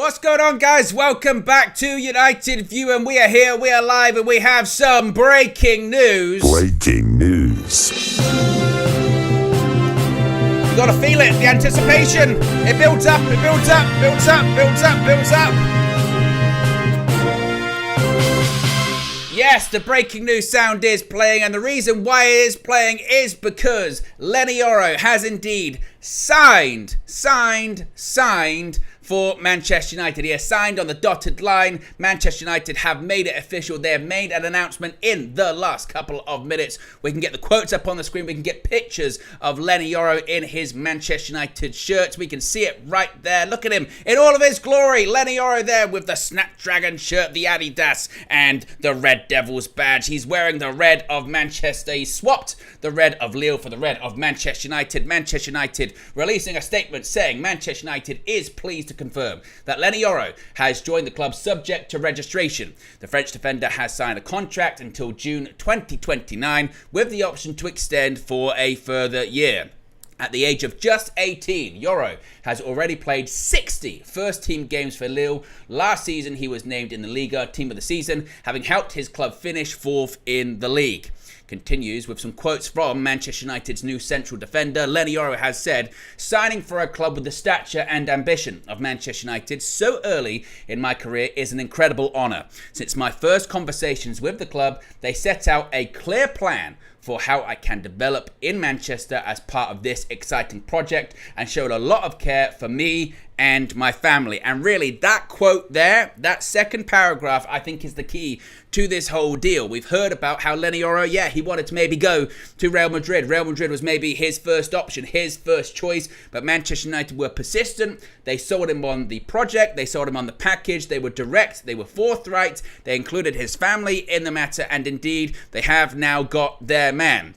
What's going on, guys? Welcome back to United View, and we are here, we are live, and we have some breaking news. Breaking news. You gotta feel it, the anticipation. It builds up, it builds up, builds up, builds up, builds up. Yes, the breaking news sound is playing, and the reason why it is playing is because Leny has indeed signed for Manchester United. He has signed on the dotted line. Manchester United have made it official. They have made an announcement in the last couple of minutes. We can get the quotes up on the screen. We can get pictures of Leny in his Manchester United shirt. We can see it right there. Look at him in all of his glory. Leny there with the Snapdragon shirt, the Adidas, and the Red Devils badge. He's wearing the red of Manchester. He swapped the red of Lille for the red of Manchester United. Manchester United releasing a statement saying Manchester United is pleased to confirm that Leny has joined the club subject to registration. The French defender has signed a contract until June 2029 with the option to extend for a further year. At the age of just 18, Yoro has already played 60 first-team games for Lille. Last season, he was named in the Liga Team of the Season, having helped his club finish fourth in the league. Continues with some quotes from Manchester United's new central defender. Leny has said, signing for a club with the stature and ambition of Manchester United so early in my career is an incredible honour. Since my first conversations with the club, they set out a clear plan for how I can develop in Manchester as part of this exciting project and showed a lot of care for me and my family. And really, that quote there, that second paragraph, I think is the key to this whole deal. We've heard about how Leny he wanted to maybe go to Real Madrid. Real Madrid was maybe his first option, his first choice, but Manchester United were persistent. They sold him on the project, they sold him on the package, they were direct, they were forthright, they included his family in the matter, and indeed, they have now got their man.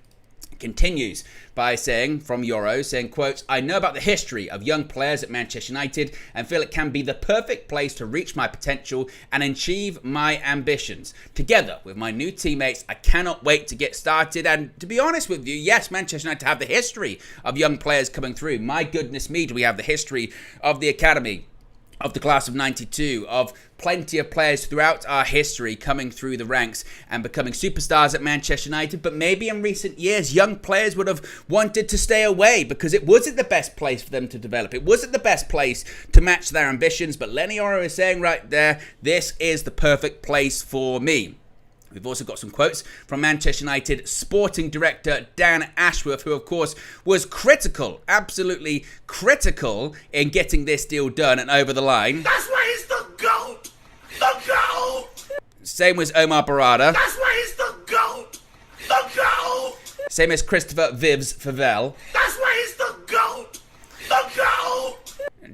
Continues by saying, from Yoro, saying, quotes, I know about the history of young players at Manchester United and feel it can be the perfect place to reach my potential and achieve my ambitions. Together with my new teammates, I cannot wait to get started. And to be honest with you, yes, Manchester United have the history of young players coming through. My goodness me, do we have the history of the academy, of the class of 92, of plenty of players throughout our history coming through the ranks and becoming superstars at Manchester United. But maybe in recent years, young players would have wanted to stay away because it wasn't the best place for them to develop. It wasn't the best place to match their ambitions. But Leny is saying right there, this is the perfect place for me. We've also got some quotes from Manchester United sporting director Dan Ashworth, who of course was critical, absolutely critical in getting this deal done and over the line. That's why he's the GOAT! The GOAT! Same as Omar Barada. That's why he's the GOAT! The GOAT! Same as Christopher Vivs Favel. That's why he's the GOAT! The GOAT!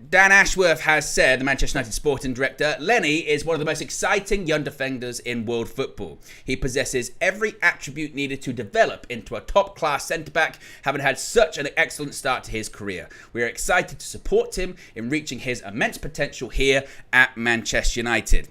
Dan Ashworth has said, the Manchester United sporting director, Leny is one of the most exciting young defenders in world football. He possesses every attribute needed to develop into a top-class centre-back, having had such an excellent start to his career. We are excited to support him in reaching his immense potential here at Manchester United.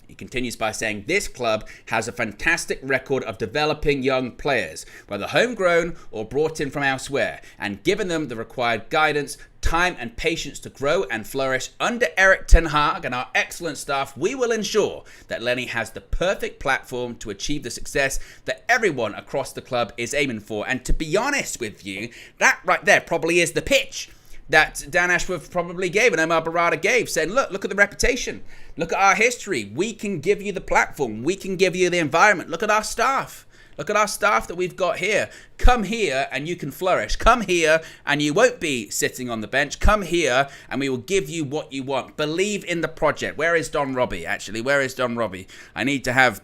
He continues by saying this club has a fantastic record of developing young players, whether homegrown or brought in from elsewhere, and given them the required guidance, time and patience to grow and flourish under Erik ten Hag and our excellent staff, we will ensure that Leny has the perfect platform to achieve the success that everyone across the club is aiming for. And to be honest with you, that right there probably is the pitch that Dan Ashworth probably gave and Omar Barada gave, saying, look at the reputation. Look at our history. We can give you the platform. We can give you the environment. Look at our staff. Look at our staff that we've got here. Come here and you can flourish. Come here and you won't be sitting on the bench. Come here and we will give you what you want. Believe in the project. Where is Don Robbie, actually? Where is Don Robbie? I need to have...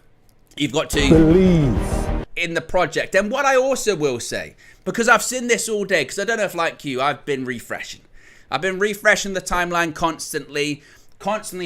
You've got to... Believe in the project. And what I also will say, because I've seen this all day, because I don't know if like you, I've been refreshing. I've been refreshing the timeline constantly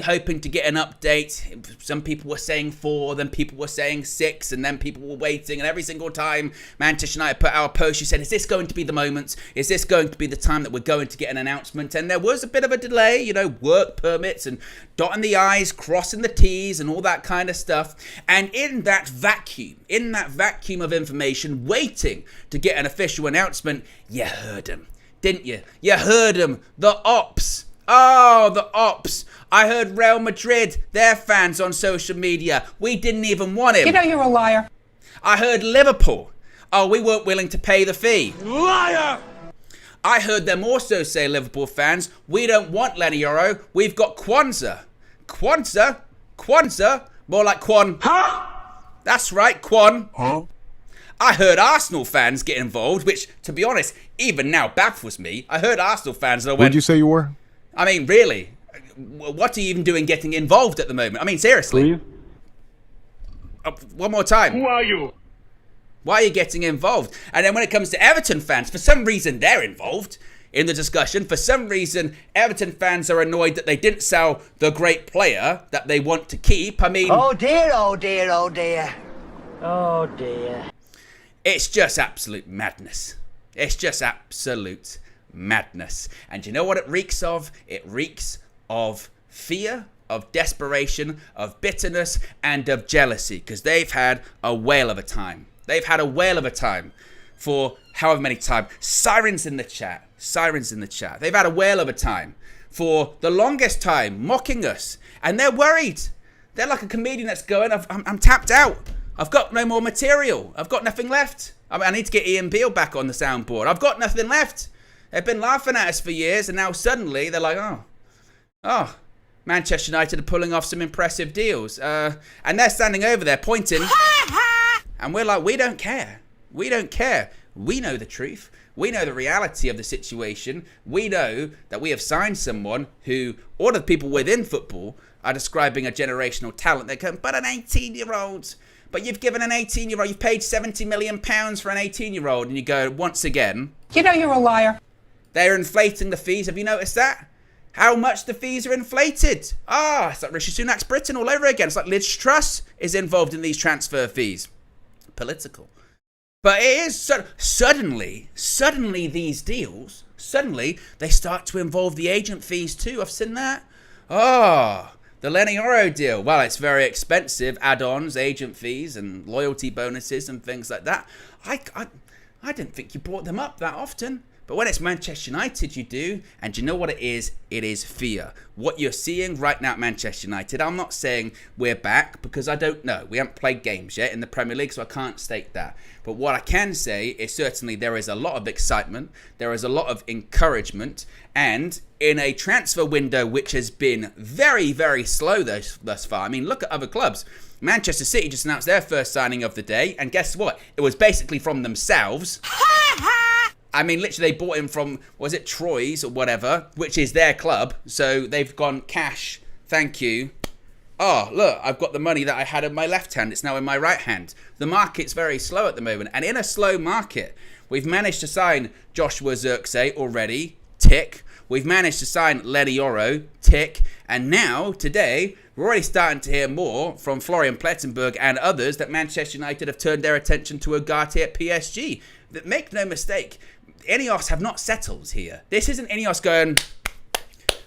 hoping to get an update. Some people were saying 4, then people were saying 6, and then people were waiting. And every single time Manchester United put out a post, you said, is this going to be the moment? Is this going to be the time that we're going to get an announcement? And there was a bit of a delay, you know, work permits and dotting the I's, crossing the T's and all that kind of stuff. And in that vacuum of information, waiting to get an official announcement, you heard them, didn't you? You heard them, the ops Oh, the ops. I heard Real Madrid, their fans on social media. We didn't even want him. You know you're a liar. I heard Liverpool. Oh, we weren't willing to pay the fee. Liar! I heard them also say, Liverpool fans, we don't want Leny Yoro. We've got Kwanzaa. Kwanzaa? Kwanzaa? More like Kwan. Huh? That's right, Kwan. Huh? I heard Arsenal fans get involved, which, to be honest, even now baffles me. I heard Arsenal fans and I went... Who'd you say you were? I mean, really? What are you even doing getting involved at the moment? I mean, seriously. One more time. Who are you? Why are you getting involved? And then when it comes to Everton fans, for some reason they're involved in the discussion. For some reason, Everton fans are annoyed that they didn't sell the great player that they want to keep. I mean... Oh dear, oh dear, oh dear. Oh dear. It's just absolute madness. It's just absolute madness. And you know what it reeks of? It reeks of fear, of desperation, of bitterness, and of jealousy. Because they've had a whale of a time. They've had a whale of a time for however many times. Sirens in the chat. Sirens in the chat. They've had a whale of a time for the longest time mocking us. And they're worried. They're like a comedian that's going, I'm tapped out. I've got no more material. I've got nothing left. I need to get Ian Beale back on the soundboard. I've got nothing left. They've been laughing at us for years, and now suddenly they're like, oh, Manchester United are pulling off some impressive deals. And they're standing over there pointing. And we're like, we don't care. We don't care. We know the truth. We know the reality of the situation. We know that we have signed someone who all of the people within football are describing a generational talent. They're going, but an 18-year-old. But you've given an 18-year-old, you've paid £70 million for an 18-year-old. And you go, once again. You know you're a liar. They're inflating the fees. Have you noticed that? How much the fees are inflated? It's like Rishi Sunak's Britain all over again. It's like Liz Truss is involved in these transfer fees. Political. But it is suddenly these deals, suddenly they start to involve the agent fees too. I've seen that. The Leny Yoro deal. Well, it's very expensive. Add-ons, agent fees and loyalty bonuses and things like that. I didn't think you brought them up that often. But when it's Manchester United, you do. And you know what it is? It is fear. What you're seeing right now at Manchester United, I'm not saying we're back because I don't know. We haven't played games yet in the Premier League, so I can't state that. But what I can say is certainly there is a lot of excitement. There is a lot of encouragement. And in a transfer window which has been very, very slow thus far. I mean, look at other clubs. Manchester City just announced their first signing of the day. And guess what? It was basically from themselves. I mean, literally, they bought him from, was it Troyes or whatever, which is their club. So they've gone, cash, thank you. Oh, look, I've got the money that I had in my left hand. It's now in my right hand. The market's very slow at the moment. And in a slow market, we've managed to sign Joshua Zirkzee already, tick. We've managed to sign Leny Yoro, tick. And now, today, we're already starting to hear more from Florian Plettenberg and others that Manchester United have turned their attention to Ugarte at PSG. That, make no mistake, Ineos have not settled here. This isn't Ineos going,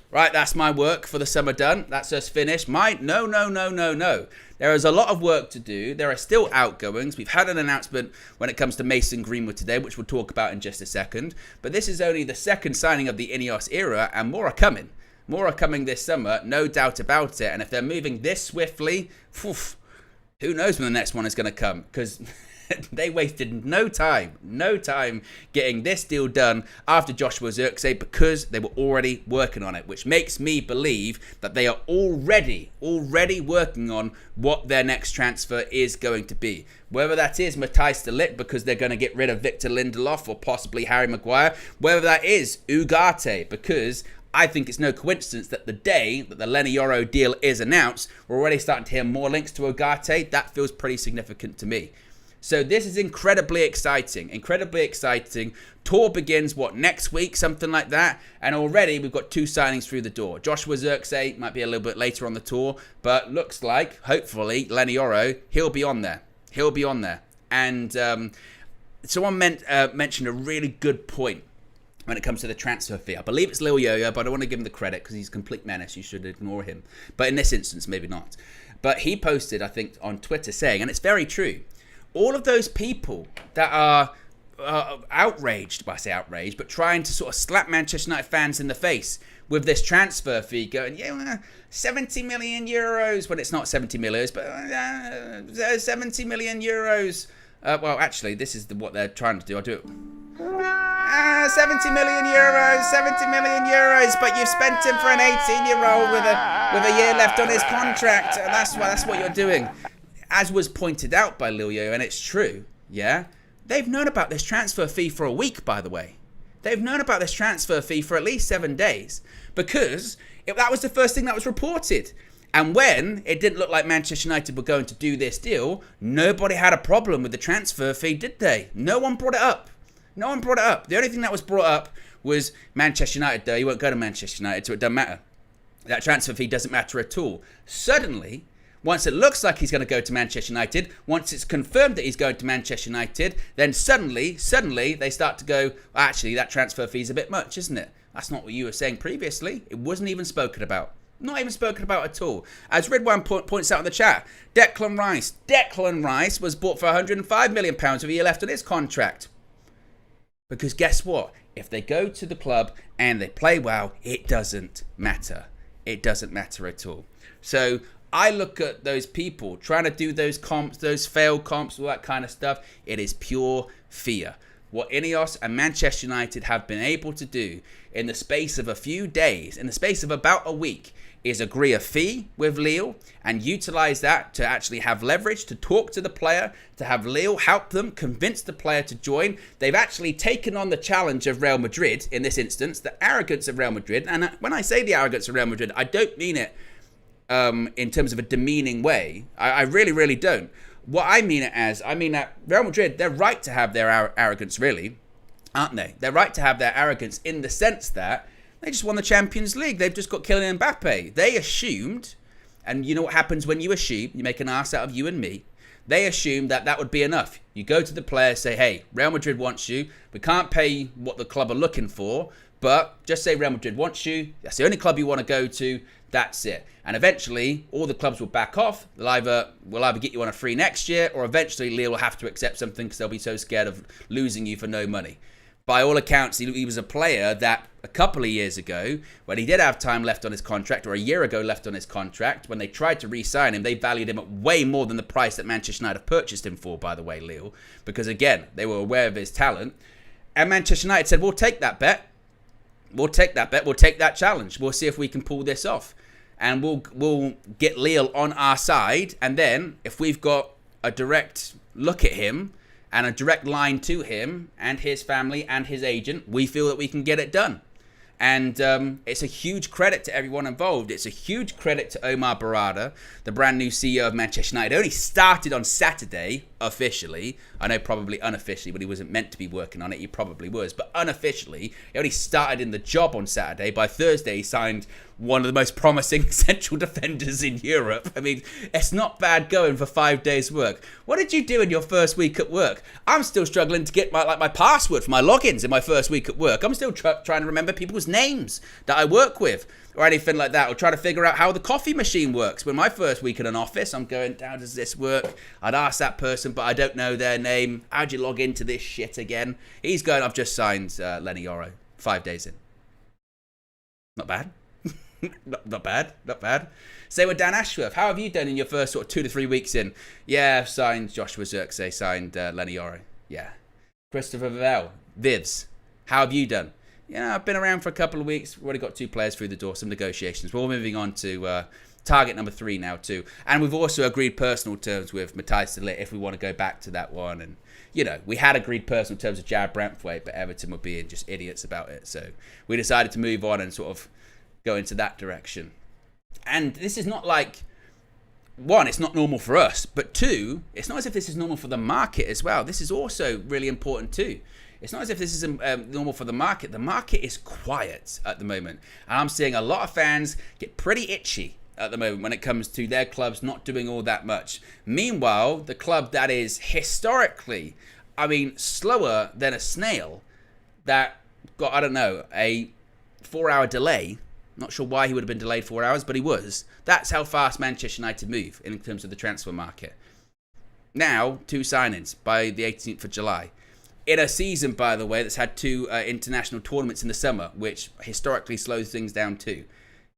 right, that's my work for the summer done. That's us finished. No. There is a lot of work to do. There are still outgoings. We've had an announcement when it comes to Mason Greenwood today, which we'll talk about in just a second. But this is only the second signing of the Ineos era, and more are coming. More are coming this summer, no doubt about it. And if they're moving this swiftly, who knows when the next one is going to come? Because they wasted no time getting this deal done after Joshua Zirkzee because they were already working on it, which makes me believe that they are already working on what their next transfer is going to be. Whether that is Matthijs de Ligt because they're going to get rid of Victor Lindelof or possibly Harry Maguire, whether that is Ugarte because I think it's no coincidence that the day that the Leny Yoro deal is announced, we're already starting to hear more links to Ugarte. That feels pretty significant to me. So this is incredibly exciting. Tour begins, next week? Something like that. And already we've got two signings through the door. Joshua Zirkzee might be a little bit later on the tour, but looks like, hopefully, Leny Yoro, he'll be on there. And someone mentioned a really good point when it comes to the transfer fee. I believe it's Lil Yo-Yo, but I don't want to give him the credit because he's a complete menace. You should ignore him. But in this instance, maybe not. But he posted, I think, on Twitter saying, and it's very true, all of those people that are outraged, well, I say outraged, but trying to sort of slap Manchester United fans in the face with this transfer fee going, 70 million euros, when it's not 70 million, but 70 million euros. Well, actually, this is what they're trying to do. I'll do it. 70 million euros, but you've spent him for an 18-year-old with a year left on his contract. And that's what you're doing. As was pointed out by Leo, and it's true, yeah? They've known about this transfer fee for a week, by the way. They've known about this transfer fee for at least 7 days, because that was the first thing that was reported. And when it didn't look like Manchester United were going to do this deal, nobody had a problem with the transfer fee, did they? No one brought it up. No one brought it up. The only thing that was brought up was Manchester United, though. You won't go to Manchester United, so it doesn't matter. That transfer fee doesn't matter at all. Suddenly, once it looks like he's going to go to Manchester United, once it's confirmed that he's going to Manchester United, then suddenly they start to go, actually, that transfer fee is a bit much, isn't it? That's not what you were saying previously. It wasn't even spoken about. Not even spoken about at all. As Ridwan points out in the chat, Declan Rice was bought for £105 million with a year left on his contract. Because guess what? If they go to the club and they play well, it doesn't matter. It doesn't matter at all. So I look at those people trying to do those comps, those failed comps, all that kind of stuff. It is pure fear. What Ineos and Manchester United have been able to do in the space of a few days, in the space of about a week, is agree a fee with Lille and utilize that to actually have leverage, to talk to the player, to have Lille help them convince the player to join. They've actually taken on the challenge of Real Madrid in this instance, the arrogance of Real Madrid. And when I say the arrogance of Real Madrid, I don't mean it in terms of a demeaning way. I really, really don't. What I mean it as, I mean that Real Madrid, they're right to have their arrogance, really, aren't they? They're right to have their arrogance in the sense that they just won the Champions League. They've just got Kylian Mbappe. They assumed, and you know what happens when you assume, you make an ass out of you and me. They assumed that that would be enough. You go to the player, say, hey, Real Madrid wants you. We can't pay what the club are looking for, but just say Real Madrid wants you. That's the only club you want to go to. That's it. And eventually, all the clubs will back off. We'll either get you on a free next year, or eventually Lille will have to accept something because they'll be so scared of losing you for no money. By all accounts, he was a player that a couple of years ago, when he did have time left on his contract, or a year ago left on his contract, when they tried to re-sign him, they valued him at way more than the price that Manchester United purchased him for, by the way, Lille. Because again, they were aware of his talent. And Manchester United said, we'll take that bet. We'll take that bet. We'll take that challenge. We'll see if we can pull this off. And we'll get Lille on our side. And then, if we've got a direct look at him, and a direct line to him and his family and his agent, we feel that we can get it done. And it's a huge credit to everyone involved. It's a huge credit to Omar Barada, the brand new CEO of Manchester United. It only started on Saturday, officially. I know probably unofficially, but he wasn't meant to be working on it. He probably was. But unofficially, he only started in the job on Saturday. By Thursday, he signed one of the most promising central defenders in Europe. I mean, it's not bad going for 5 days' work. What did you do in your first week at work? I'm still struggling to get my password for my logins in my first week at work. I'm still trying to remember people's names that I work with or anything like that, or try to figure out how the coffee machine works. When my first week in an office, I'm going, how does this work? I'd ask that person, but I don't know their name. How'd you log into this shit again? He's going, I've just signed Leny Yoro 5 days in. Not bad. Not bad. Same with Dan Ashworth. How have you done in your first sort of 2 to 3 weeks in? Yeah, I've signed Joshua Zirkzee, signed Leny Yoro. Yeah. Christopher Vivs. How have you done? Yeah, I've been around for a couple of weeks. We've already got 2 players through the door, some negotiations. We're all moving on to target number 3 now too. And we've also agreed personal terms with Matthijs de Ligt if we want to go back to that one. And, you know, we had agreed personal terms with Jared Brantwaite, but Everton were being just idiots about it. So we decided to move on and sort of go into that direction. And this is not like, 1, it's not normal for us, but 2, it's not as if this is normal for the market as well. This is also really important too. It's not as if this is normal for the market. The market is quiet at the moment. And I'm seeing a lot of fans get pretty itchy at the moment when it comes to their clubs not doing all that much. Meanwhile, the club that is historically, slower than a snail, that got, a 4-hour delay. Not sure why he would have been delayed 4 hours, but he was. That's how fast Manchester United move in terms of the transfer market. Now, 2 signings by the 18th of July. In a season, by the way, that's had 2 international tournaments in the summer, which historically slows things down too.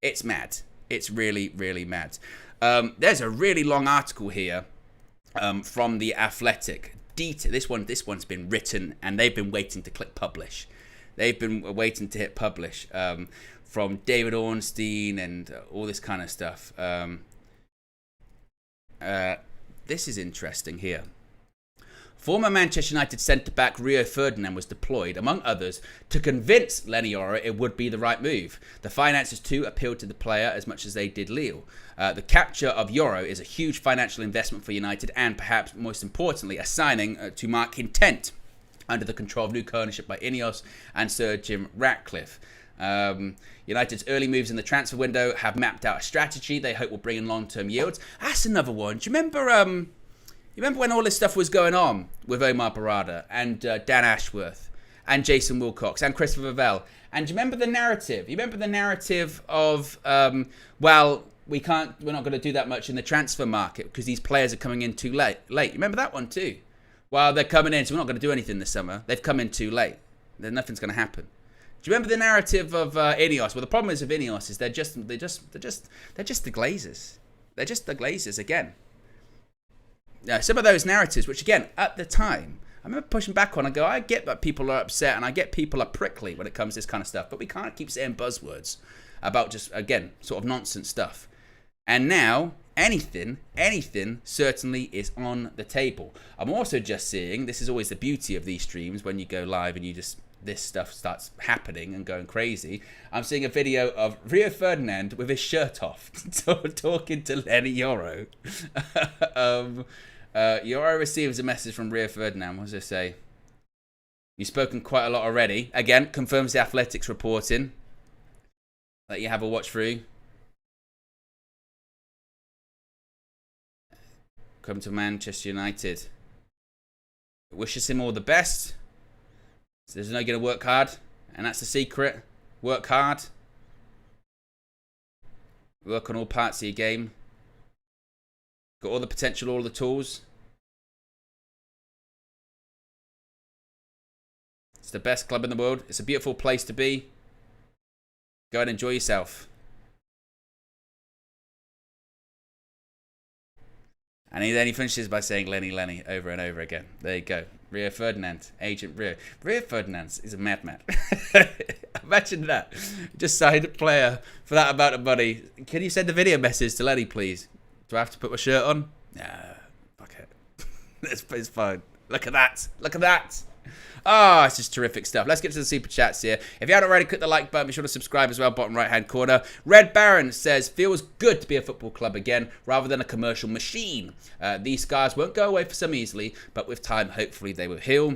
It's mad. It's really, really mad. There's a really long article here from The Athletic. This one's been written, and they've been waiting to click publish. They've been waiting to hit publish from David Ornstein and all this kind of stuff. This is interesting here. Former Manchester United centre-back Rio Ferdinand was deployed, among others, to convince Leny Yoro it would be the right move. The finances too appealed to the player as much as they did Lille. The capture of Yoro is a huge financial investment for United and, perhaps most importantly, a signing to mark intent under the control of new ownership by Ineos and Sir Jim Ratcliffe. United's early moves in the transfer window have mapped out a strategy they hope will bring in long-term yields. That's another one. Do you remember... You remember when all this stuff was going on with Omar Barada and Dan Ashworth and Jason Wilcox and Christopher Vell? And do you remember the narrative? You remember the narrative of, well, we're not going to do that much in the transfer market because these players are coming in too late. You remember that one too? Well, they're coming in, so we're not going to do anything this summer. They've come in too late. Then nothing's going to happen. Do you remember the narrative of Ineos? Well, the problem is with Ineos is they're just the Glazers. They're just the Glazers again. Some of those narratives, which again, at the time, I remember pushing back on and go, I get that people are upset and I get people are prickly when it comes to this kind of stuff, but we can't keep saying buzzwords about just, again, sort of nonsense stuff. And now, anything certainly is on the table. I'm also just seeing, this is always the beauty of these streams when you go live and this stuff starts happening and going crazy. I'm seeing a video of Rio Ferdinand with his shirt off talking to Leny Yoro. Yoro receives a message from Rio Ferdinand. What does it say? You've spoken quite a lot already. Again, confirms the Athletics reporting. Let you have a watch through. Come to Manchester United. Wishes him all the best. So there's no going to work hard. And that's the secret. Work hard. Work on all parts of your game. Got all the potential, all the tools. It's the best club in the world. It's a beautiful place to be. Go and enjoy yourself. And then he finishes by saying Leny over and over again. There you go. Rio Ferdinand, Agent Rio. Rio Ferdinand is a madman. Imagine that. Just signed a player for that amount of money. Can you send a video message to Leny, please? Do I have to put my shirt on? Nah, fuck it. It's fine. Look at that. Look at that. Oh, it's just terrific stuff. Let's get to the super chats here. If you haven't already, click the like button. Be sure to subscribe as well, bottom right-hand corner. Red Baron says, feels good to be a football club again, rather than a commercial machine. These scars won't go away for some easily, but with time, hopefully they will heal.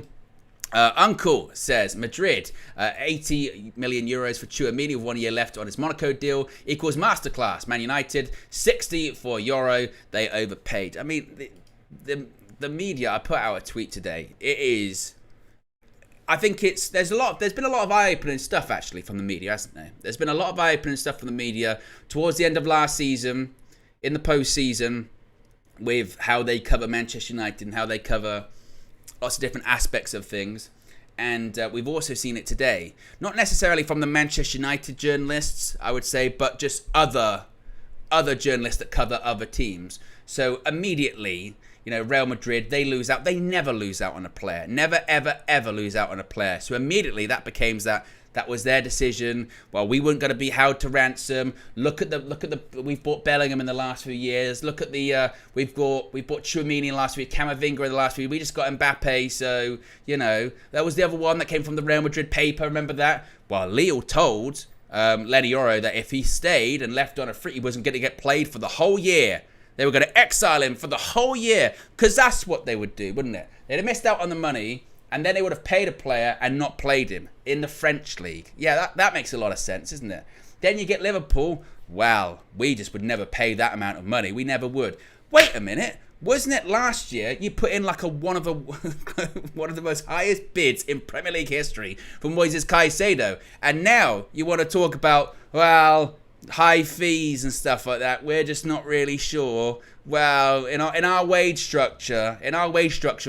Uncle says, Madrid, 80 million euros for Tchouaméni with 1 year left on his Monaco deal equals masterclass. Man United, 60 for Yoro. They overpaid. I mean, the media, I put out a tweet today. It is... I think there's been a lot of eye-opening stuff actually from the media, hasn't there? There's been a lot of eye-opening stuff from the media towards the end of last season, in the post-season, with how they cover Manchester United and how they cover lots of different aspects of things. And we've also seen it today. Not necessarily from the Manchester United journalists, I would say, but just other journalists that cover other teams. So immediately... You know, Real Madrid, they lose out. They never lose out on a player. Never, ever, ever lose out on a player. So immediately that became that was their decision. Well, we weren't going to be held to ransom. Look at the. We've bought Bellingham in the last few years. Look at the. We've bought Tchouaméni in the last few. Camavinga in the last few. We just got Mbappe. So you know that was the other one that came from the Real Madrid paper. Remember that? Well, Lille told Leny Yoro that if he stayed and left on a free, he wasn't going to get played for the whole year. They were going to exile him for the whole year, because that's what they would do, wouldn't it? They'd have missed out on the money, and then they would have paid a player and not played him in the French league. Yeah, that makes a lot of sense, isn't it? Then you get Liverpool. Well, we just would never pay that amount of money. We never would. Wait a minute. Wasn't it last year you put in like one of the most highest bids in Premier League history for Moises Caicedo? And now you want to talk about, well... high fees and stuff like that. We're just not really sure. Well, in our wage structure,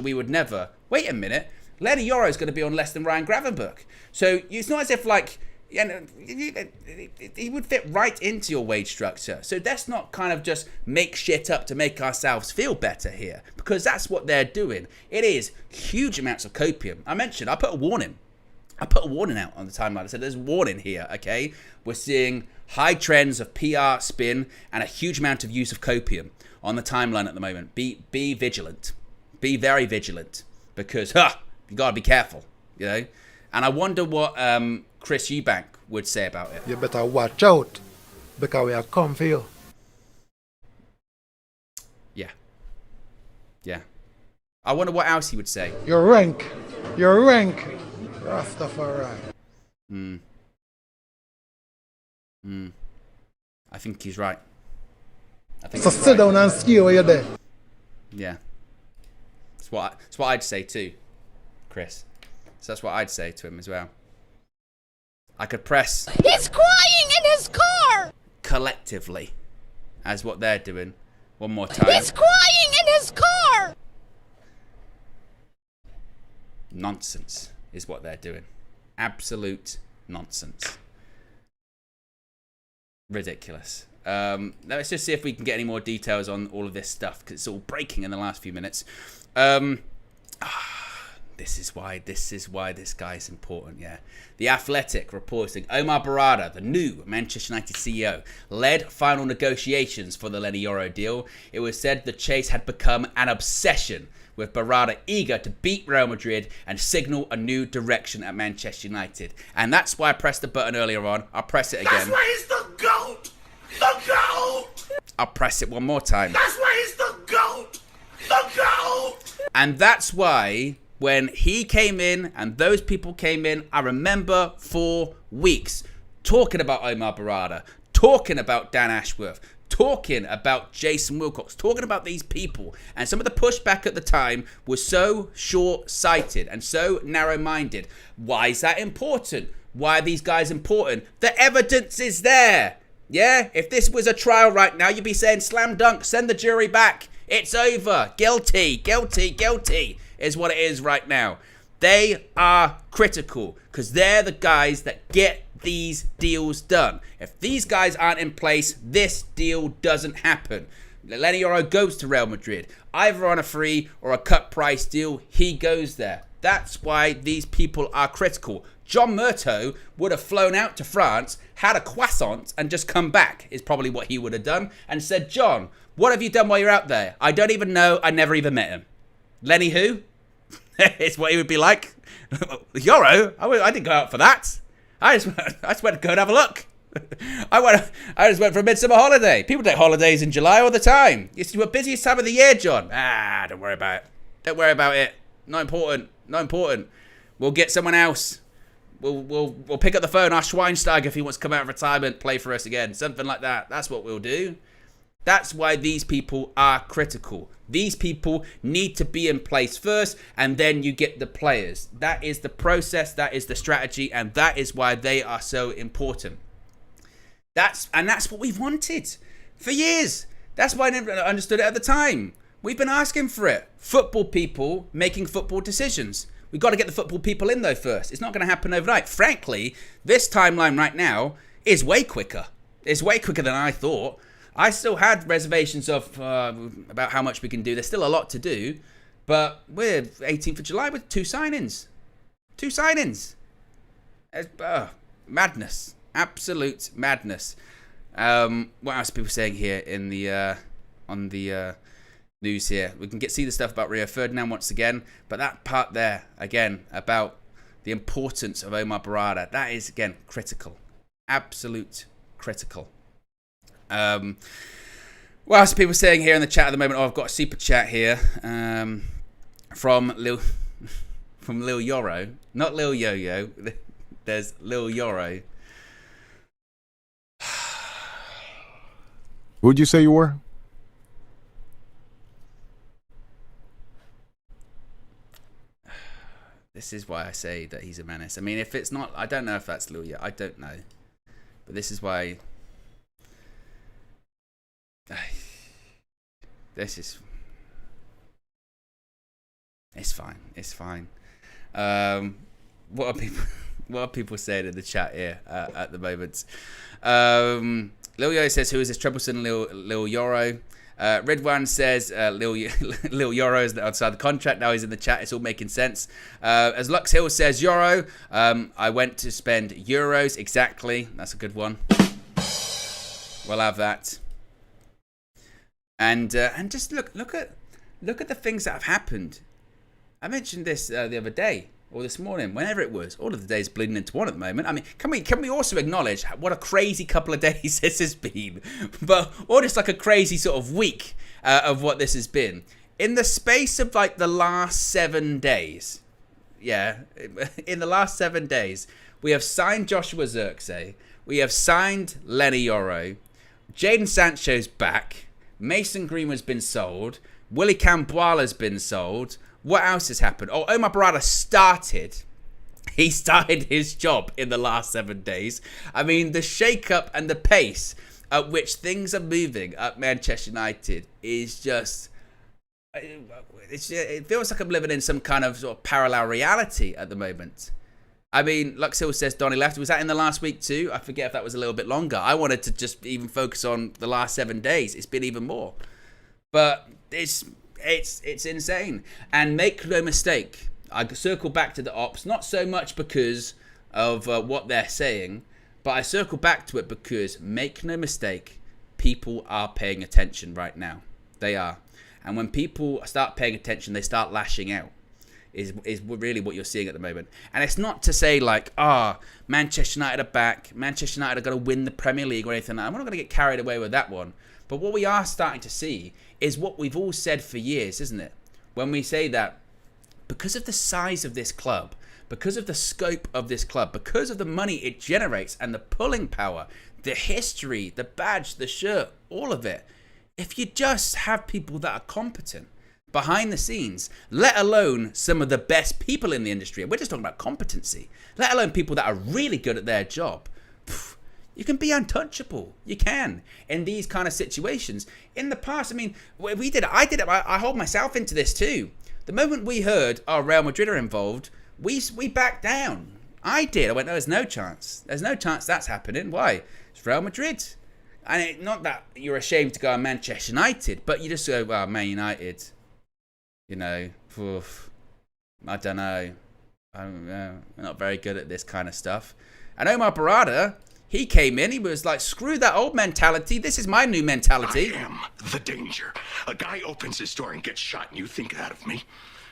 we would never. Wait a minute. Leny Yoro is going to be on less than Ryan Gravenberch. So it's not as if like, he would fit right into your wage structure. So let's not kind of just make shit up to make ourselves feel better here, because that's what they're doing. It is huge amounts of copium. I mentioned, I put a warning out on the timeline. I said there's a warning here, okay? We're seeing high trends of PR spin and a huge amount of use of copium on the timeline at the moment. Be vigilant. Be very vigilant, because you got to be careful, you know? And I wonder what Chris Eubank would say about it. You better watch out, because we are come for you. Yeah. I wonder what else he would say. Your rank. Rastafari. I think he's right. So sit down and ski where you're there. Yeah. That's what I'd say too, Chris. So that's what I'd say to him as well. I could press... He's crying in his car! Collectively, as what they're doing. One more time. He's crying in his car! Nonsense is what they're doing. Absolute nonsense. Ridiculous. Let's just see if we can get any more details on all of this stuff, because it's all breaking in the last few minutes. This is why this guy is important, yeah. The Athletic reporting Omar Barada, the new Manchester United CEO, led final negotiations for the Leny Yoro deal. It was said the chase had become an obsession, with Barada eager to beat Real Madrid and signal a new direction at Manchester United. And that's why I pressed the button earlier on. I'll press it again. That's why he's the GOAT! The GOAT! I'll press it one more time. That's why he's the GOAT! The GOAT! And that's why when he came in and those people came in, I remember for weeks talking about Omar Barada, talking about Dan Ashworth, talking about Jason Wilcox, talking about these people. And some of the pushback at the time was so short-sighted and so narrow-minded. Why is that important? Why are these guys important? The evidence is there. Yeah? If this was a trial right now, you'd be saying, slam dunk, send the jury back. It's over. Guilty, guilty, guilty is what it is right now. They are critical because they're the guys that get these deals done. If these guys aren't in place, this deal doesn't happen. Leny Yoro goes to Real Madrid. Either on a free or a cut price deal, he goes there. That's why these people are critical. John Murtough would have flown out to France, had a croissant, and just come back, is probably what he would have done, and said, John, what have you done while you're out there? I don't even know. I never even met him. Lenny who? It's what he would be like. Yoro? I didn't go out for that. I just went to go and have a look. I just went for a midsummer holiday. People take holidays in July all the time. It's the busiest time of the year, John. Don't worry about it. Don't worry about it. Not important. Not important. We'll get someone else. We'll pick up the phone. Ask Schweinsteiger if he wants to come out of retirement, play for us again. Something like that. That's what we'll do. That's why these people are critical. These people need to be in place first, and then you get the players. That is the process, that is the strategy, and that is why they are so important. That's what we've wanted for years. That's why I never understood it at the time. We've been asking for it. Football people making football decisions. We've got to get the football people in though first. It's not going to happen overnight. Frankly, this timeline right now is way quicker. It's way quicker than I thought. I still had reservations of about how much we can do. There's still a lot to do, but we're 18th of July with 2 signings. 2 signings. Madness. Absolute madness. What else are people saying here in the on the news here? We can see the stuff about Rio Ferdinand once again, but that part there, again, about the importance of Omar Barada, that is, again, critical. Absolute critical. What else are people saying here in the chat at the moment? Oh, I've got a super chat here from Lil Yoro, not Lil Yo-Yo. There's Lil Yoro. Who'd you say you were? This is why I say that he's a menace. I mean, if it's not, I don't know if that's Lil Yo. I don't know, but this is why. This is... It's fine. It's fine. What are people? What are people saying in the chat here at the moment? Lil Yo says, "Who is this troublesome Lil Yoro?" Ridwan says, Lil Yoro is outside the contract. Now he's in the chat. It's all making sense. As Lux Hill says, Yoro, I went to spend euros. Exactly. That's a good one. We'll have that. And just look at the things that have happened. I mentioned this the other day or this morning, whenever it was. All of the days bleeding into one at the moment. I mean, can we also acknowledge what a crazy couple of days this has been, or just like a crazy sort of week of what this has been in the space of like the last 7 days. Yeah, in the last 7 days, we have signed Joshua Zirkzee, we have signed Leny Yoro, Jadon Sancho's back, Mason Greenwood's been sold, Willie Camboila's been sold. What else has happened? Oh, Omar Barada started. He started his job in the last 7 days. I mean, the shake-up and the pace at which things are moving at Manchester United is just... It feels like I'm living in some kind of sort of parallel reality at the moment. I mean, Luxhill says Donny left. Was that in the last week too? I forget if that was a little bit longer. I wanted to just even focus on the last 7 days. It's been even more. But it's insane. And make no mistake, I circle back to the ops, not so much because of what they're saying, but I circle back to it because, make no mistake, people are paying attention right now. They are. And when people start paying attention, they start lashing out, is really what you're seeing at the moment. And it's not to say like, Manchester United are back, Manchester United are going to win the Premier League or anything like that. I'm not going to get carried away with that one. But what we are starting to see is what we've all said for years, isn't it? When we say that because of the size of this club, because of the scope of this club, because of the money it generates and the pulling power, the history, the badge, the shirt, all of it, if you just have people that are competent behind the scenes, let alone some of the best people in the industry, and we're just talking about competency, let alone people that are really good at their job, you can be untouchable. You can in these kind of situations. In the past, I mean, I did it. I hold myself into this too. The moment we heard, Real Madrid are involved, we backed down. I did. I went, no, there's no chance. There's no chance that's happening. Why? It's Real Madrid. And not that you're ashamed to go on Manchester United, but you just go, well, Man United, you know, I don't know. I'm not very good at this kind of stuff. And Omar Barada, he came in, he was like, screw that old mentality. This is my new mentality. I am the danger. A guy opens his door and gets shot, and you think that of me?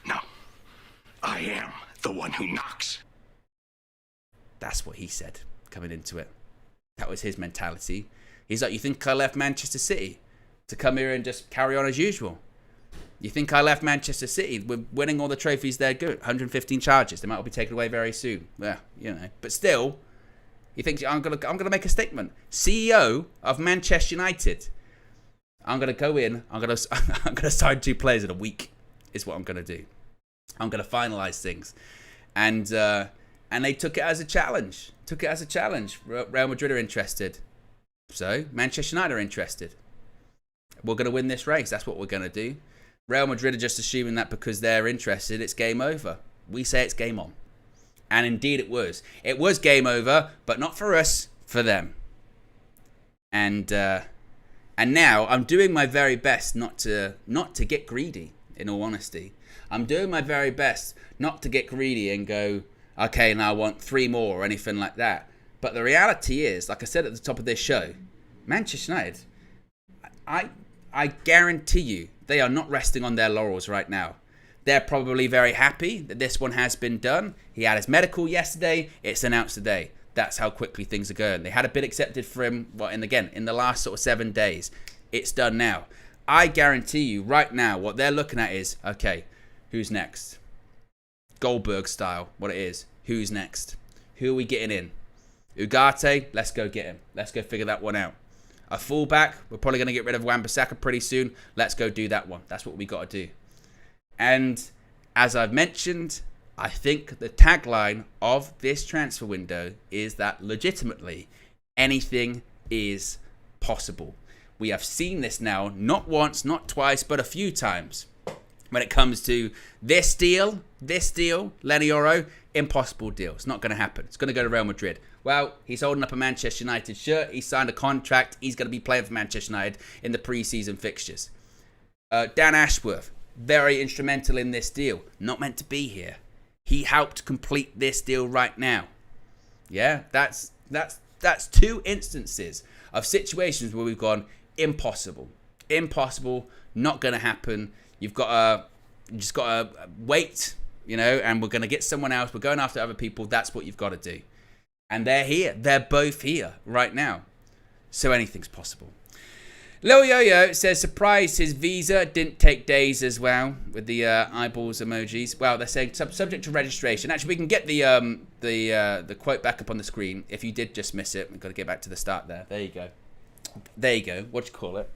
No. I am the one who knocks. That's what he said coming into it. That was his mentality. He's like, you think I left Manchester City to come here and just carry on as usual? You think I left Manchester City? We're winning all the trophies they're good. 115 charges. They might all be taken away very soon. Yeah, you know. But still, he thinks I'm gonna make a statement. CEO of Manchester United. I'm gonna go in. I'm gonna sign 2 players in a week. Is what I'm gonna do. I'm gonna finalize things, and they took it as a challenge. Real Madrid are interested, so Manchester United are interested. We're gonna win this race. That's what we're gonna do. Real Madrid are just assuming that because they're interested, it's game over. We say it's game on. And indeed it was. It was game over, but not for us, for them. And now I'm doing my very best not to get greedy, in all honesty. I'm doing my very best not to get greedy and go, okay, now I want 3 more or anything like that. But the reality is, like I said at the top of this show, Manchester United, I guarantee you, they are not resting on their laurels right now. They're probably very happy that this one has been done. He had his medical yesterday. It's announced today. That's how quickly things are going. They had a bid accepted for him, in the last sort of 7 days. It's done now. I guarantee you right now what they're looking at is, okay, who's next? Goldberg style, what it is. Who's next? Who are we getting in? Ugarte, let's go get him. Let's go figure that one out. A fullback, we're probably going to get rid of Wan-Bissaka pretty soon. Let's go do that one. That's what we got to do. And as I've mentioned, I think the tagline of this transfer window is that legitimately anything is possible. We have seen this now, not once, not twice, but a few times. When it comes to this deal, This deal, Leny Yoro, impossible deal. It's not going to happen. It's going to go to Real Madrid. Well, he's holding up a Manchester United shirt. He signed a contract. He's going to be playing for Manchester United in the pre-season fixtures. Dan Ashworth, very instrumental in this deal. Not meant to be here. He helped complete this deal right now. Yeah, that's 2 instances of situations where we've gone impossible, not going to happen. You just got to wait, and we're going to get someone else. We're going after other people. That's what you've got to do. And they're here. They're both here right now. So anything's possible. Lil Yo-Yo says, surprised his visa didn't take days as well, with the eyeballs emojis. Well, they're saying subject to registration. Actually, we can get the quote back up on the screen. If you did just miss it, we've got to get back to the start there. There you go. There you go. What you call it?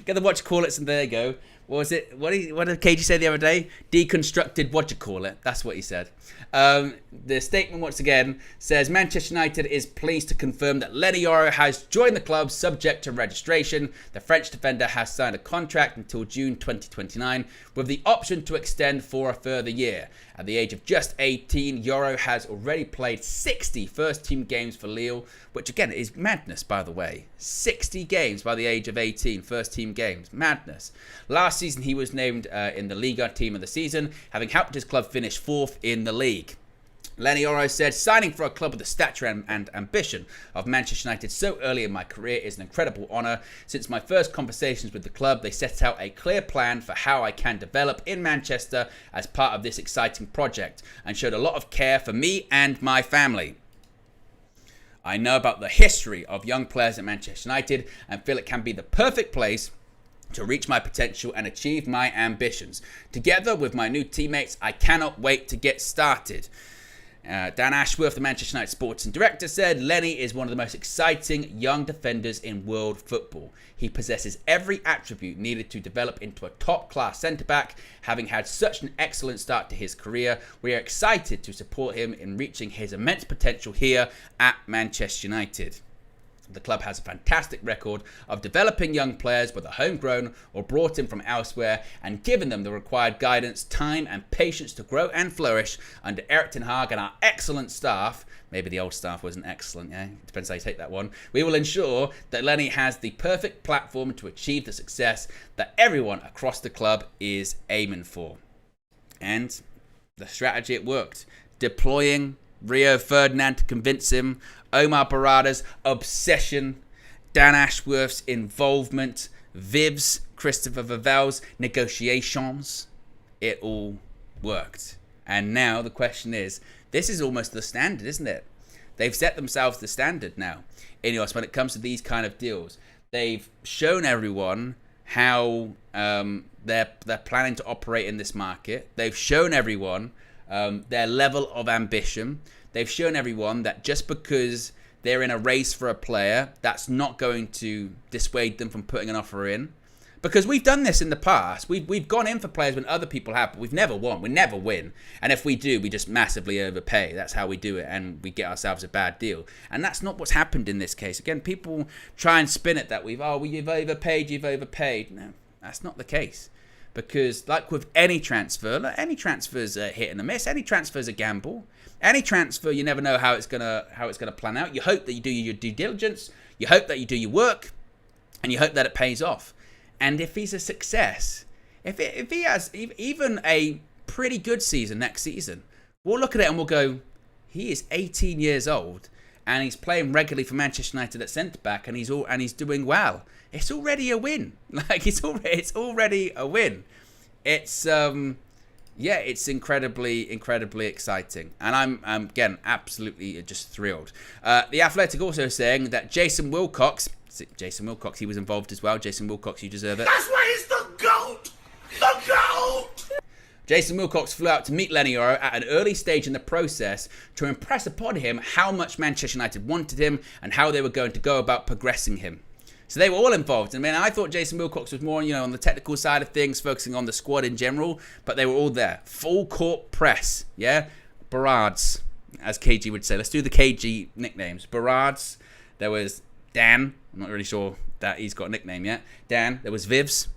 Get the what you call it, and there you go. What was it? What did KG say the other day? Deconstructed what you call it. That's what he said. The statement once again says Manchester United is pleased to confirm that Leny Yoro has joined the club subject to registration. The French defender has signed a contract until June 2029 with the option to extend for a further year. At the age of just 18, Yoro has already played 60 first-team games for Lille, which again is madness, by the way. 60 games by the age of 18, first-team games. Madness. Last season, he was named in the Liga Team of the Season, having helped his club finish 4th in the league. Leny Yoro said, signing for a club with the stature and ambition of Manchester United so early in my career is an incredible honour. Since my first conversations with the club, they set out a clear plan for how I can develop in Manchester as part of this exciting project and showed a lot of care for me and my family. I know about the history of young players at Manchester United and feel it can be the perfect place to reach my potential and achieve my ambitions. Together with my new teammates, I cannot wait to get started. Dan Ashworth, the Manchester United sports director, said Leny is one of the most exciting young defenders in world football. He possesses every attribute needed to develop into a top-class centre-back. Having had such an excellent start to his career, we are excited to support him in reaching his immense potential here at Manchester United. The club has a fantastic record of developing young players, whether homegrown or brought in from elsewhere, and giving them the required guidance, time and patience to grow and flourish under Erik ten Hag and our excellent staff. Maybe the old staff wasn't excellent, yeah? It depends how you take that one. We will ensure that Leny has the perfect platform to achieve the success that everyone across the club is aiming for. And the strategy, it worked. Deploying Rio Ferdinand to convince him, Omar Barada's obsession, Dan Ashworth's involvement, Viv's, Christopher Vavel's negotiations. It all worked. And now the question is, this is almost the standard, isn't it? They've set themselves the standard now. Ineos, when it comes to these kind of deals, they've shown everyone how they're planning to operate in this market. They've shown everyone their level of ambition. They've shown everyone that just because they're in a race for a player, that's not going to dissuade them from putting an offer in. Because we've done this in the past. We've gone in for players when other people have, but we've never won. We never win. And if we do, we just massively overpay. That's how we do it, and we get ourselves a bad deal. And that's not what's happened in this case. Again, people try and spin it that you've overpaid. No, that's not the case. Because like with any transfer, any transfer's a hit and a miss. Any transfer's a gamble. Any transfer, you never know how it's gonna plan out. You hope that you do your due diligence. You hope that you do your work, and you hope that it pays off. And if he's a success, if he has even a pretty good season next season, we'll look at it and we'll go, he is 18 years old and he's playing regularly for Manchester United at centre back, and he's doing well. It's already a win. Like it's already a win. It's it's incredibly exciting, and I'm again absolutely just thrilled. The Athletic also saying that Jason Wilcox, he was involved as well. Jason Wilcox, you deserve it. That's why he's the GOAT! The GOAT! Jason Wilcox flew out to meet Leny Yoro at an early stage in the process to impress upon him how much Manchester United wanted him and how they were going to go about progressing him. So they were all involved. I mean, I thought Jason Wilcox was more, on the technical side of things, focusing on the squad in general, but they were all there. Full court press, yeah? Barards, as KG would say. Let's do the KG nicknames. Barards. There was Dan. I'm not really sure that he's got a nickname yet. Dan. There was Vivs.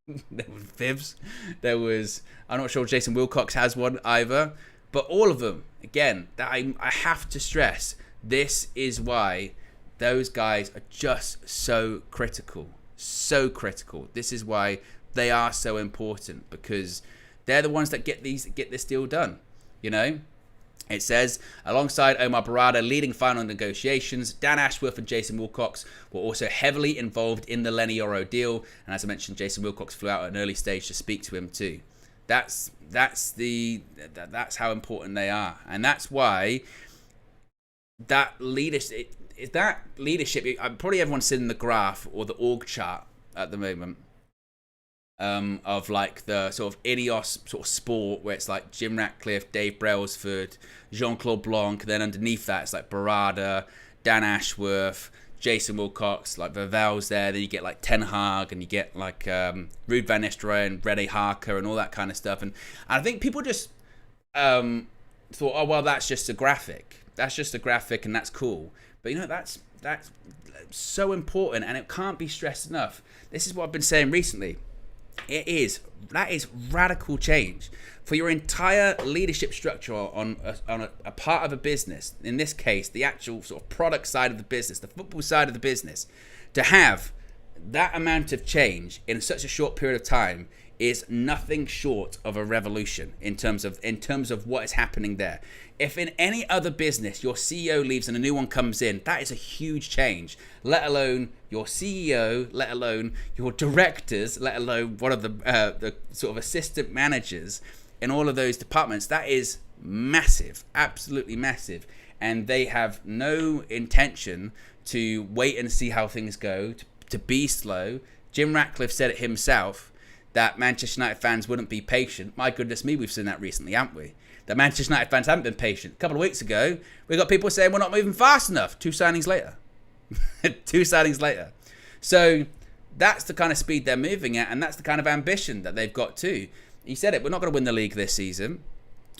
There was Vivs. There was, I'm not sure Jason Wilcox has one either. But all of them, again, that I have to stress, this is why those guys are just so critical. So critical. This is why they are so important, because they're the ones that get this deal done. You know? It says, alongside Omar Barada leading final negotiations, Dan Ashworth and Jason Wilcox were also heavily involved in the Leny Yoro deal. And as I mentioned, Jason Wilcox flew out at an early stage to speak to him too. That's how important they are. And that's why that leadership, probably everyone's seen the graph or the org chart at the moment. Of like the sort of Ineos sort of sport, where it's like Jim Ratcliffe, Dave Brailsford, Jean-Claude Blanc, then underneath that it's like Barada, Dan Ashworth, Jason Wilcox, like Vervel's there, then you get like Ten Hag, and you get like Ruud van Nistelrooy and Rene Harker and all that kind of stuff, and I think people just thought, oh well, that's just a graphic, and that's cool, but you know, that's so important, and it can't be stressed enough. This is what I've been saying recently. That is radical change for your entire leadership structure on a part of a business. In this case, the actual sort of product side of the business, the football side of the business, to have that amount of change in such a short period of time is nothing short of a revolution in terms of what is happening there. If in any other business your CEO leaves and a new one comes in, that is a huge change, let alone your CEO, let alone your directors, let alone one of the sort of assistant managers in all of those departments. That is massive, absolutely massive. And they have no intention to wait and see how things go, to be slow. Jim Ratcliffe said it himself, that Manchester United fans wouldn't be patient. My goodness me, we've seen that recently, haven't we? That Manchester United fans haven't been patient. A couple of weeks ago, we got people saying we're not moving fast enough. 2 signings later. 2 signings later. So that's the kind of speed they're moving at, and that's the kind of ambition that they've got too. He said it, we're not going to win the league this season,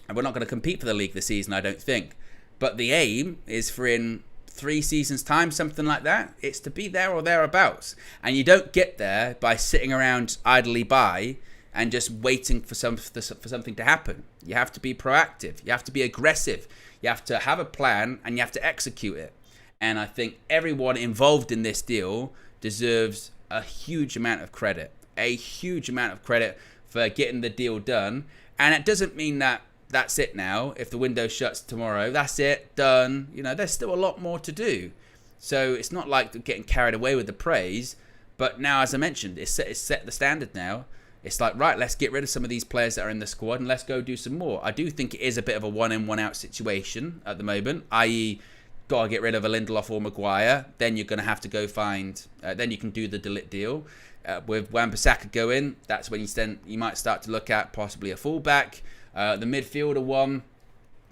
and we're not going to compete for the league this season, I don't think. But the aim is for in 3 seasons' time, something like that. It's to be there or thereabouts. And you don't get there by sitting around idly by and just waiting for something to happen. You have to be proactive. You have to be aggressive. You have to have a plan, and you have to execute it. And I think everyone involved in this deal deserves a huge amount of credit. A huge amount of credit for getting the deal done. And it doesn't mean that that's it now. If the window shuts tomorrow, that's it, done. You know, there's still a lot more to do. So it's not like getting carried away with the praise. But now, as I mentioned, it's set the standard now. It's like, right, let's get rid of some of these players that are in the squad and let's go do some more. I do think it is a bit of a one in, one out situation at the moment, i.e., got to get rid of a Lindelof or Maguire. Then you're going to have to go find, then you can do the Delit deal. With Wan-Bissaka going, that's when you might start to look at possibly a fullback. The midfielder one,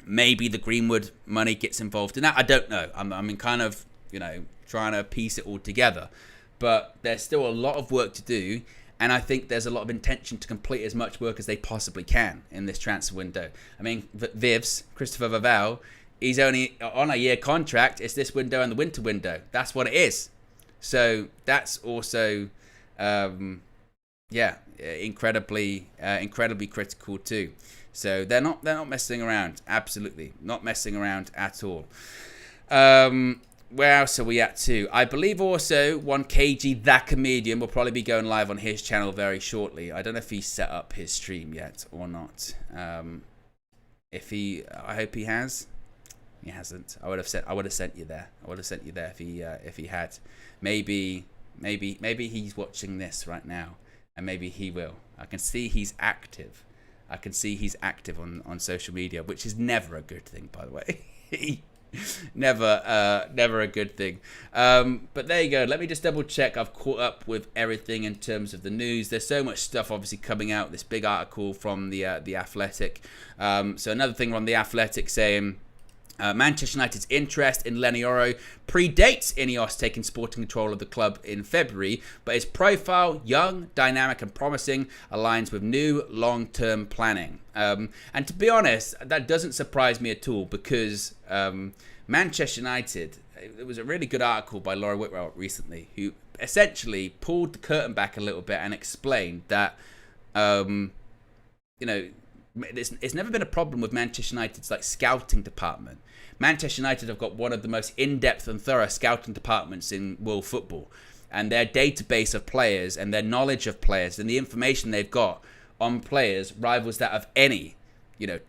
maybe the Greenwood money gets involved in that. I don't know. I'm kind of, trying to piece it all together. But there's still a lot of work to do. And I think there's a lot of intention to complete as much work as they possibly can in this transfer window. I mean, Vivs, Christopher Vavel, he's only on a year contract. It's this window and the winter window. That's what it is. So that's also, incredibly critical too. So they're not messing around. Absolutely not messing around at all. Where else are we at too? I believe also 1KG The Comedian will probably be going live on his channel very shortly. I don't know if he's set up his stream yet or not. I hope he has. He hasn't. I would have sent you there. If he had. Maybe he's watching this right now, and maybe he will. I can see he's active. On social media, which is never a good thing, by the way. never a good thing. But there you go. Let me just double check I've caught up with everything in terms of the news. There's so much stuff obviously coming out. This big article from the Athletic. So another thing from the Athletic saying Manchester United's interest in Leny Yoro predates Ineos taking sporting control of the club in February, but his profile, young, dynamic and promising, aligns with new long-term planning. And to be honest, that doesn't surprise me at all, because Manchester United, there was a really good article by Laura Whitwell recently, who essentially pulled the curtain back a little bit and explained that, it's never been a problem with Manchester United's like scouting department. Manchester United have got one of the most in-depth and thorough scouting departments in world football, and their database of players and their knowledge of players and the information they've got on players rivals that of any,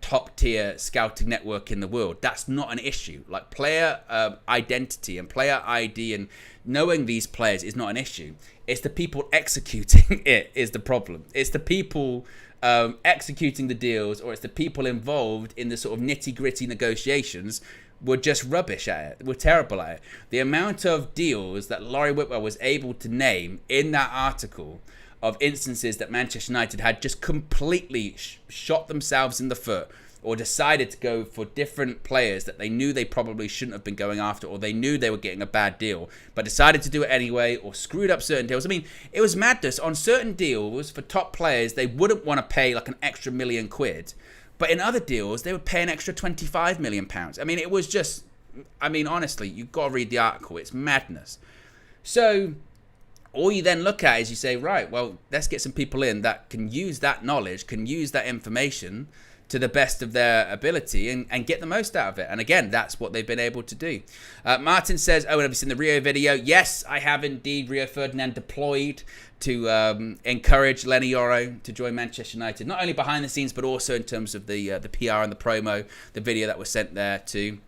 top tier scouting network in the world. That's not an issue. Like player identity and player ID and knowing these players is not an issue. It's the people executing it is the problem. It's the people executing the deals, or it's the people involved in the sort of nitty gritty negotiations. We're just rubbish at it. We're terrible at it. The amount of deals that Laurie Whitwell was able to name in that article of instances that Manchester United had just completely shot themselves in the foot, or decided to go for different players that they knew they probably shouldn't have been going after, or they knew they were getting a bad deal, but decided to do it anyway, or screwed up certain deals. I mean, it was madness. On certain deals, for top players, they wouldn't want to pay like an extra £1 million. But in other deals, they would pay an extra £25 million. I mean, it was just, honestly, you've got to read the article. It's madness. So all you then look at is you say, right, well, let's get some people in that can use that knowledge, can use that information to the best of their ability and get the most out of it. And again, that's what they've been able to do. Martin says, have you seen the Rio video? Yes, I have indeed. Rio Ferdinand deployed to encourage Leny Yoro to join Manchester United, not only behind the scenes, but also in terms of the PR and the promo, the video that was sent there too.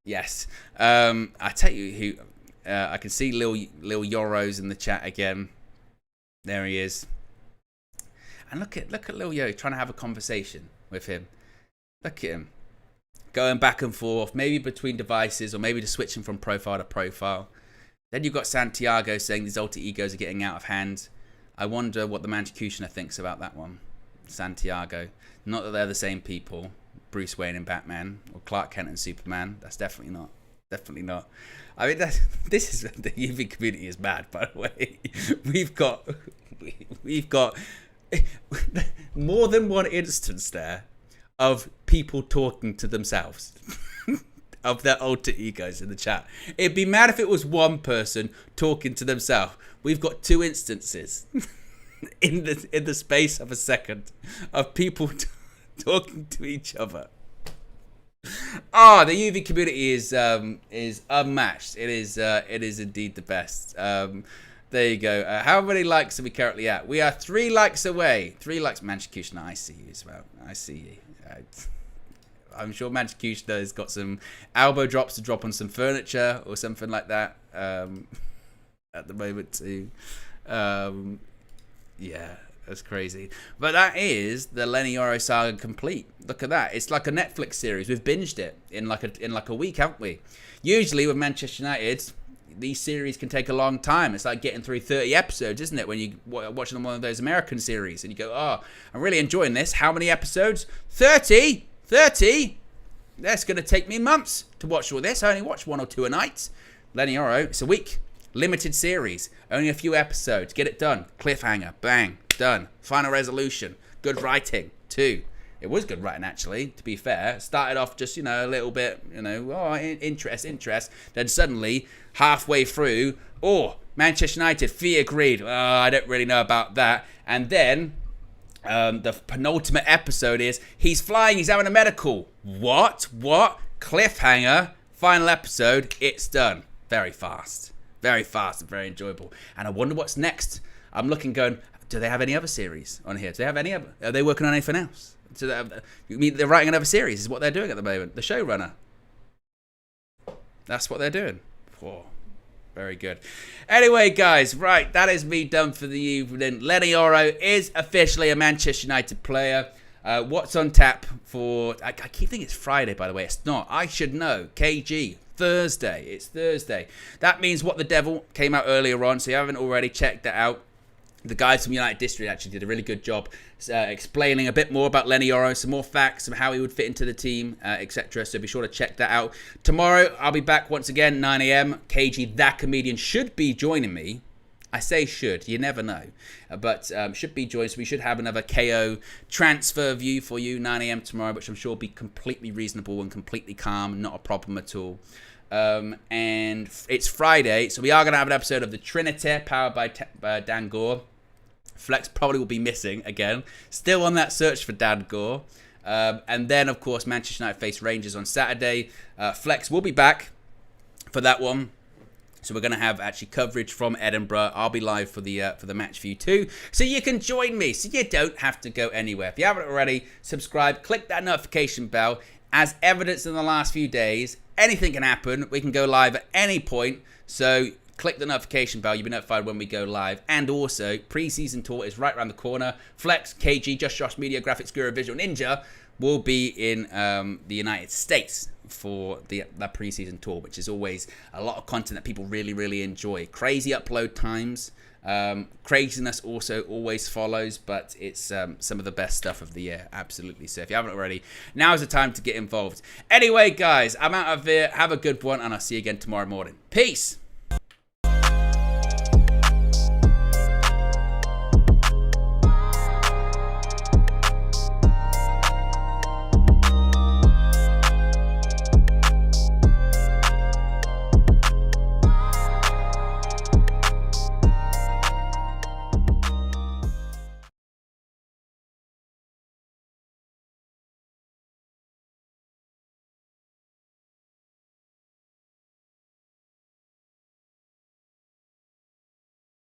Yes. I tell you who, I can see Lil Yoro's in the chat again. There he is. And look at Lil Yo trying to have a conversation with him. Look at him. Going back and forth, maybe between devices, or maybe just switching from profile to profile. Then you've got Santiago saying these alter egos are getting out of hand. I wonder what the Mancutioner thinks about that one. Santiago. Not that they're the same people. Bruce Wayne and Batman, or Clark Kent and Superman. That's definitely not. Definitely not. I mean, this is the UV community is mad, by the way. We've got more than one instance there of people talking to themselves of their alter egos in the chat. It'd be mad if it was one person talking to themselves. We've got two instances in the space of a second of people talking to each other. The UV community is unmatched. It is indeed the best. There you go. How many likes are we currently at? We are 3 likes away. 3 likes. Mancutioner, I see you as well. I see you. I'm sure Mancutioner has got some elbow drops to drop on some furniture or something like that at the moment too. Yeah, that's crazy. But that is the Leny Yoro saga complete. Look at that. It's like a Netflix series. We've binged it in like a week, haven't we? Usually with Manchester United, these series can take a long time. It's like getting through 30 episodes, isn't it? When you watching one of those American series and you go, I'm really enjoying this. How many episodes? 30? 30? That's going to take me months to watch all this. I only watch 1 or 2 a night. Leny Yoro, it's a week. Limited series. Only a few episodes. Get it done. Cliffhanger. Bang. Done. Final resolution. Good writing. 2. It was good writing, actually, to be fair. Started off just, a little bit, interest. Then suddenly, halfway through, Manchester United, fee agreed. I don't really know about that. And then the penultimate episode is, he's flying, he's having a medical. What? Cliffhanger. Final episode, it's done. Very fast. Very fast and very enjoyable. And I wonder what's next. I'm looking going, do they have any other series on here? Do they have any other? Are they working on anything else? You mean they're writing another series is what they're doing at the moment. The showrunner. That's what they're doing. Whoa. Very good. Anyway, guys, right, that is me done for the evening. Leny Yoro is officially a Manchester United player. What's on tap for... I keep thinking it's Friday, by the way. It's not. I should know. KG. Thursday. It's Thursday. That means What the Devil came out earlier on, so you haven't already checked that out. The guys from United District actually did a really good job explaining a bit more about Leny Yoro, some more facts of how he would fit into the team, etc. So be sure to check that out. Tomorrow, I'll be back once again, 9 a.m. KG, that comedian, should be joining me. I say should. You never know. But should be joined. So we should have another KO transfer view for you 9 a.m. tomorrow, which I'm sure will be completely reasonable and completely calm. Not a problem at all. And it's Friday, so we are going to have an episode of the Trinity powered by Dan Gore. Flex probably will be missing again. Still on that search for Dan Gore. And then, of course, Manchester United face Rangers on Saturday. Flex will be back for that one. So we're going to have actually coverage from Edinburgh. I'll be live for the match for you too. So you can join me. So you don't have to go anywhere. If you haven't already, subscribe. Click that notification bell. As evidenced in the last few days, anything can happen. We can go live at any point. So click the notification bell. You'll be notified when we go live. And also, pre-season tour is right around the corner. Flex, KG, Just Josh Media, Graphics Guru, Visual Ninja will be in the United States for that pre-season tour, which is always a lot of content that people really, really enjoy. Crazy upload times. Craziness also always follows, but it's some of the best stuff of the year. Absolutely. So if you haven't already, now is the time to get involved. Anyway, guys, I'm out of here. Have a good one, and I'll see you again tomorrow morning. Peace.